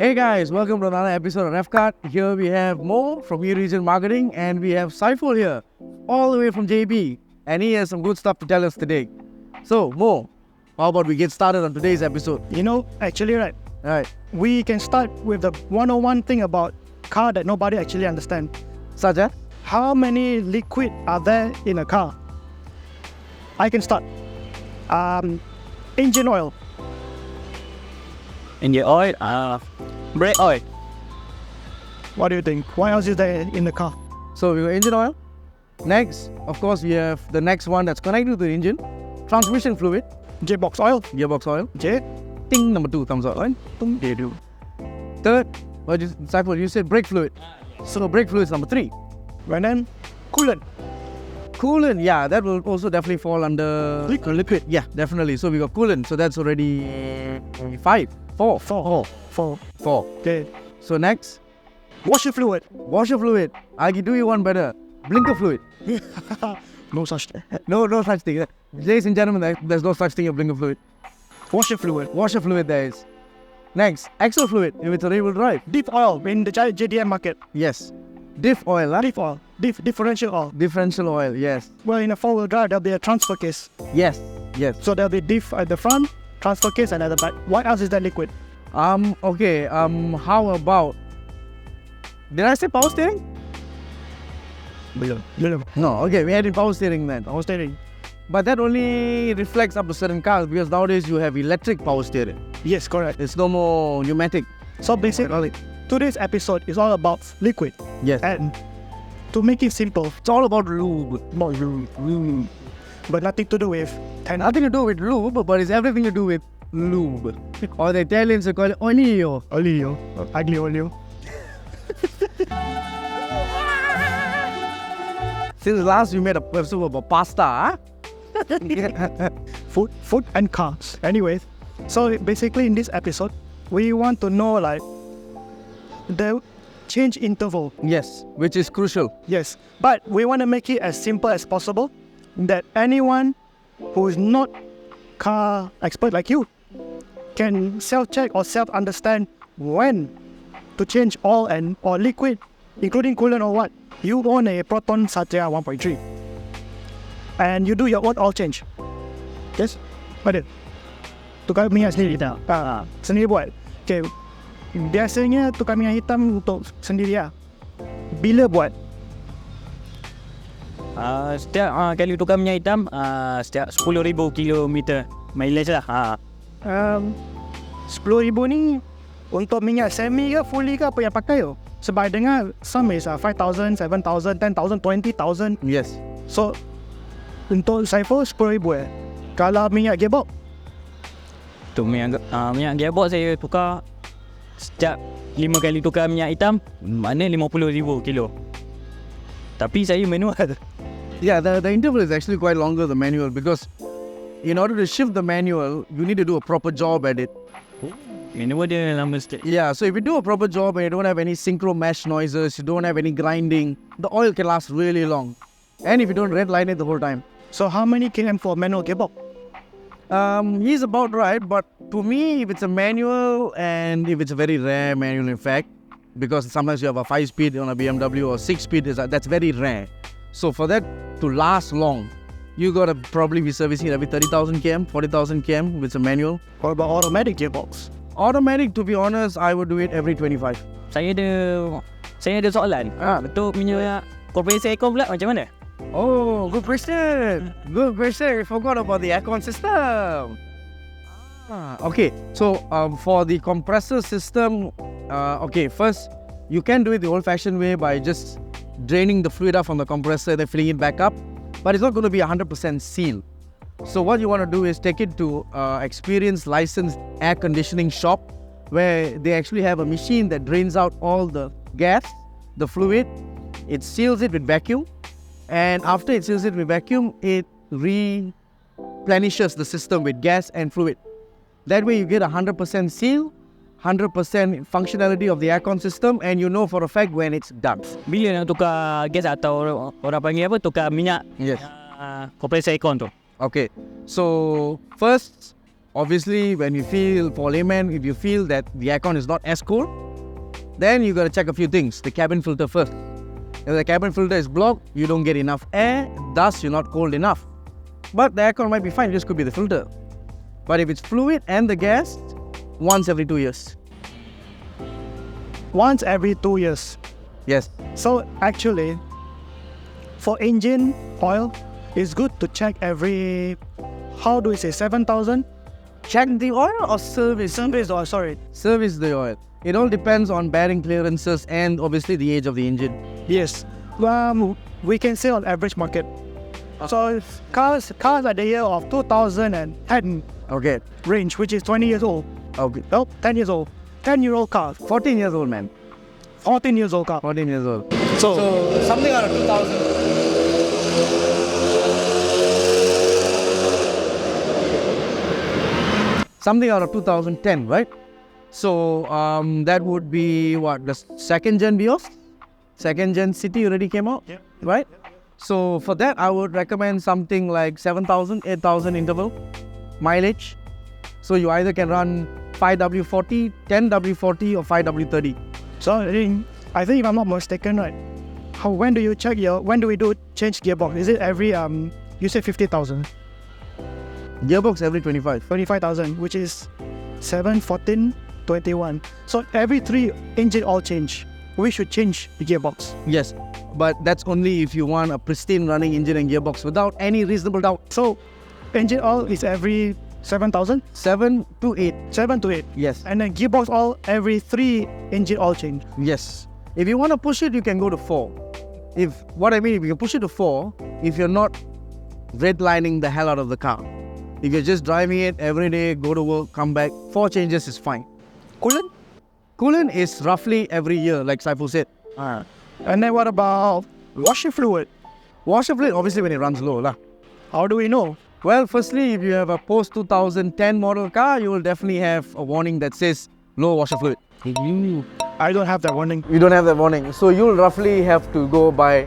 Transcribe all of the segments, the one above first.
Hey guys, welcome to another episode of Rev Cut. Here we have Mo from eRegen Marketing and we have Saiful here, all the way from JB. And he has some good stuff to tell us today. So Mo, how about we get started on today's episode? Actually, right. Alright. We can start with the 101 thing about car that nobody actually understands. Such as? How many liquid are there in a car? I can start. Engine oil. Engine oil, brake oil. What do you think? What else is there in the car? So we got engine oil. Next, of course, we have the next one that's connected to the engine. Transmission fluid. Gearbox oil. Gearbox oil. J. Ting, number 2, thumbs up, right? They do. Third, Saiful, you said brake fluid. So brake fluid is number 3. And then coolant. Coolant, yeah, that will also definitely fall under liquid. Yeah, definitely. So we got coolant, so that's already 5. 4. Okay. So next, Washer fluid. washer fluid. I can do you one better. Blinker fluid. No such thing. No such thing. Ladies and gentlemen, there's no such thing as blinker fluid. Washer fluid. Washer fluid there is. Next, axle fluid if it's a rear-wheel drive. Diff oil in the JDM market. Yes. Diff oil, huh? Diff oil. Differential oil. Differential oil, yes. Well, in a 4-wheel drive, there'll be a transfer case. Yes. So there'll be diff at the front, transfer case, and at the back. What else is that liquid? Okay, how about... Did I say power steering? No, okay, we had in power steering then. Power steering. But that only reflects up to certain cars because nowadays you have electric power steering. Yes, correct. It's no more pneumatic. So basically, today's episode is all about liquid. Yes. And to make it simple, It's all about lube. but nothing to do with Nothing to do with lube, but it's everything to do with lube. Or the Italians will call it olio. olio. Ugly olio. Since last we made a episode about pasta, huh? Food and cars. Anyways, so basically in this episode, we want to know like the change interval. Yes, which is crucial. Yes, but we want to make it as simple as possible that anyone who is not car expert like you can self-check or self-understand when to change oil or liquid, including coolant or what. You own a Proton Satria 1.3 and you do your own oil change. Yes? Ada? Tukar minyak sendiri tak? Sendiri buat. Okay. Biasanya tukar minyak hitam untuk sendiri lah. Bila buat? Setiap kali tukar minyak hitam, setiap 10,000 km mileage lah. 10,000 ni untuk minyak semi ke fully ke apa yang pakai tu? Sebab I dengar some is 5,000, 7,000, 10,000, 20,000. Yes. So untuk Saiful 10,000 Kalau minyak gearbox? Untuk minyak gearbox saya tukar setiap 5 kali tukar minyak hitam, mana 50,000 kilo. Tapi saya manual. Yeah, the interval is actually quite longer the manual because in order to shift the manual, you need to do a proper job at it. Manual dia lama sikit. Yeah, so if you do a proper job and you don't have any synchro mesh noises, you don't have any grinding, the oil can last really long. And if you don't redline it the whole time. So how many km for manual gearbox? He's about right, but to me, if it's a manual and if it's a very rare manual, in fact, because sometimes you have a 5-speed on a BMW or 6-speed, that's very rare. So for that to last long, you gotta probably be servicing it every 30,000 km, 40,000 km with a manual. What about automatic gearbox? Automatic, to be honest, I would do it every 25. Saya ada soalan. Betul punya kompresor aircon pula macam mana? Oh, good question. Good question. We forgot about the aircon system. Okay, so for the compressor system, first, you can do it the old-fashioned way by just draining the fluid out from the compressor, then filling it back up. But it's not going to be 100% sealed. So what you want to do is take it to experienced, licensed air conditioning shop where they actually have a machine that drains out all the gas, the fluid. It seals it with vacuum. And after it seals it with vacuum, it replenishes the system with gas and fluid. That way you get 100% seal, 100% functionality of the aircon system, and you know for a fact when it's done. Bila nak tukar gas atau orang panggil apa, tukar minyak? Yes. Kompresor aircon tu. Okay, so first Obviously, when you feel, for layman, if you feel that the aircon is not as cold, then you got to check a few things. The cabin filter first. If the cabin filter is blocked, you don't get enough air, thus you're not cold enough. But the aircon might be fine, it just could be the filter. But if it's fluid and the gas, once every 2 years. Once every 2 years. Yes. So actually, for engine oil, it's good to check every, how do we say, 7,000? Check the oil or service? Service oil, sorry. Service the oil. It all depends on bearing clearances and obviously the age of the engine. Yes. We can say on average market. So cars at the year of 2010 Okay. range, which is 20 years old. Okay. Oh, 10 years old. 10-year-old car. 14 years old, man. 14 years old car. 14 years old. So So something out of 2000. Something out of 2010, right? So that would be what, the second gen Vios? Second gen City already came out, Yep. right? So for that, I would recommend something like 7,000, 8,000 interval mileage. So you either can run 5W40, 10W40 or 5W30. So I think if I'm not mistaken, right? When do you check when do we do change gearbox? Is it every you said 50,000, Gearbox every 25. 25,000, which is 7, 14, 21. So every 3 engine oil change, we should change the gearbox. Yes, but that's only if you want a pristine running engine and gearbox without any reasonable doubt. So engine oil is every 7,000, 7 to 8. 7 to 8, Yes, and then gearbox oil every 3 engine oil change. yes. If you want to push it, you can go to 4. If you can push it to 4, if you're not redlining the hell out of the car. If you're just driving it every day, go to work, come back, 4 changes is fine. Coolant? Coolant is roughly every year, like Saiful said. And then what about washer fluid? Washer fluid, obviously when it runs low lah. How do we know? Well, firstly, if you have a post 2010 model car, you will definitely have a warning that says low washer fluid. I don't have that warning. You don't have that warning, so you'll roughly have to go by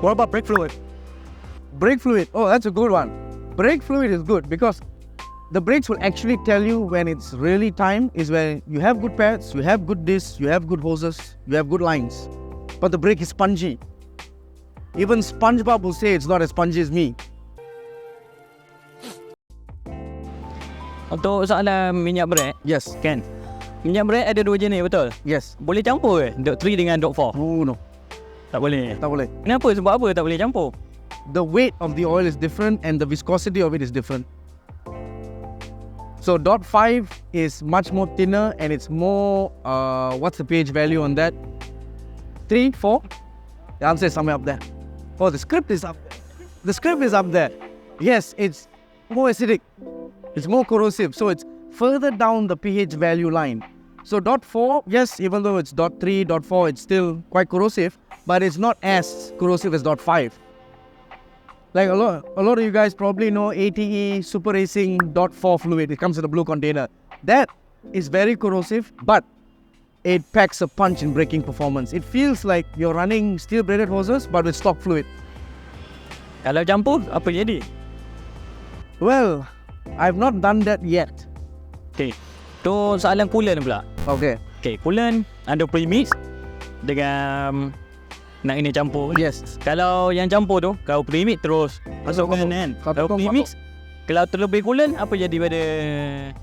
What about brake fluid? brake fluid. Oh, that's a good one. Brake fluid is good because the brakes will actually tell you when it's really time is when you have good pads, you have good discs, you have good hoses, you have good lines. But the brake is spongy. Even SpongeBob will say it's not as spongy as me. Untuk soalan minyak brake, Yes, kan? Minyak brake ada 2 jenis, betul? yes. Boleh campur ke? Dot 3 dengan dot 4? Oh no, Tak boleh. tak boleh. Kenapa? Sebab apa tak boleh campur? The weight of the oil is different and the viscosity of it is different. So dot 5 is much more thinner and it's more, what's the pH value on that? 3, 4? The answer is somewhere up there. Oh, the script is up there. The script is up there. Yes, it's more acidic. It's more corrosive. So it's further down the pH value line. So dot 4, yes, even though it's dot 3, dot 4, it's still quite corrosive, but it's not as corrosive as dot 5. Like a lot of you guys probably know ATE Super Racing dot 4 fluid. It comes in a blue container. That is very corrosive, but it packs a punch in braking performance. It feels like you're running steel braided hoses but with stock fluid. Kalau campur, apa jadi? Well, I've not done that yet. Okay. Tu soalan coolant pula. Okay. Okay, coolant ada premix dengan nak kena campur. Yes. Kalau yang campur tu, kau premix terus masukkan kan. Kalau premix, kalau terlebih coolant, apa jadi pada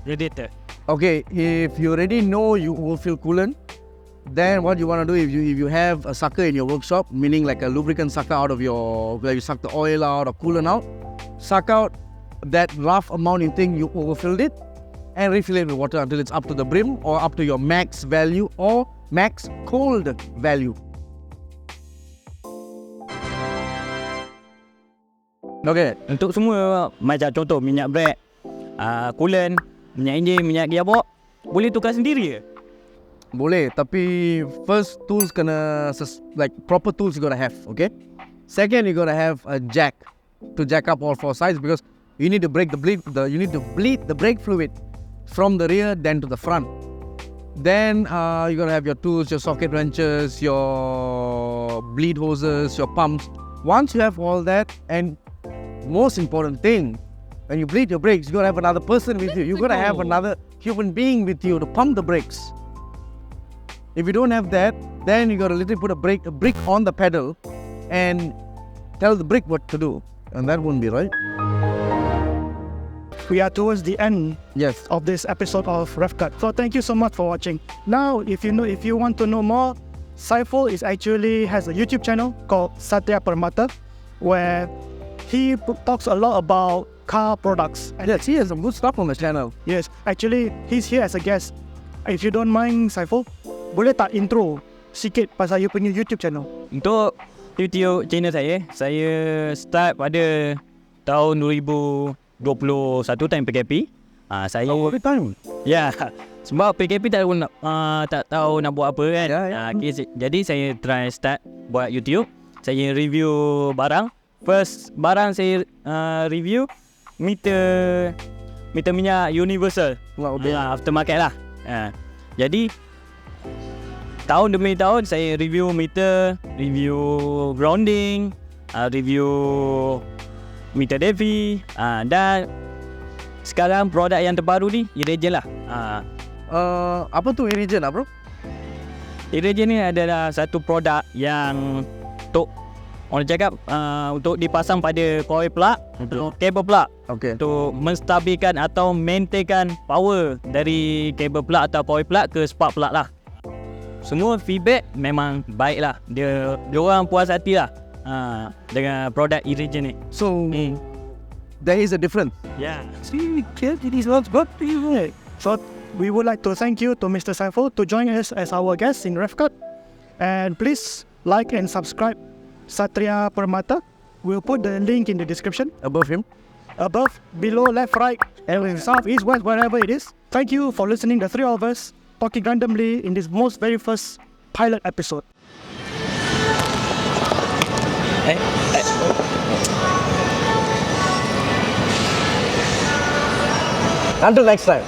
radiator? Okay, if you already know you will feel coolant, then what you want to do if you have a sucker in your workshop, meaning like a lubricant sucker out of your, where you suck the oil out or coolant out, suck out that rough amount you think you overfilled it and refill it with water until it's up to the brim or up to your max value or max cold value. Okay. Untuk semua macam contoh minyak brake, coolant, minyak enjin, minyak gearbox, boleh tukar sendiri ke? Boleh, tapi first tools kena like proper tools you gotta have, okay? Second, you gotta have a jack to jack up all 4 sides because you need to bleed the brake fluid from the rear then to the front. Then you gotta have your tools, your socket wrenches, your bleed hoses, your pumps. Once you have all that, and most important thing, When you bleed your brakes, you gotta have another person with you. You gotta have another human being with you to pump the brakes. If you don't have that, then you gotta literally put a brick on the pedal and tell the brick what to do. And that wouldn't be right. We are towards the end Yes. of this episode of Rev Cut. So thank you so much for watching. Now, if you want to know more, Saiful has a YouTube channel called Satria Permata, where he talks a lot about car products. And yes, he has some good stuff on the channel. Yes, actually, he's here as a guest. If you don't mind, Saiful, boleh tak intro sikit pasal you punya YouTube channel? Untuk YouTube channel saya start pada tahun 2021 time PKP. Saya Every time. ya, sebab PKP tak tahu nak buat apa kan. Ya, ya. Okay, jadi saya try start buat YouTube. Saya review barang. First barang saya review meter minyak universal. Wow, okay. Aftermarket lah. Jadi tahun demi tahun saya review meter, review grounding, review meter Devi, dan sekarang produk yang terbaru ni eRegen lah. Apa tu eRegen lah bro? eRegen ni adalah satu produk yang untuk orang cakap untuk dipasang pada coil plug, cable plug, Okay. untuk menstabilkan atau maintainkan power dari cable plug atau coil plug ke spark plug lah. Semua feedback memang baik lah. Dia orang puas hati lah dengan produk eRegen ni. So, there is a difference. Yeah. See, kid, it is not good to you. So we would like to thank you to Mr. Saiful to join us as our guest in Rev Cut. And please like and subscribe Satria Permata. We'll put the link in the description. Above him. Above, below, left, right, and south, east, west, wherever it is. Thank you for listening, the three of us talking randomly in this very first pilot episode. Until next time.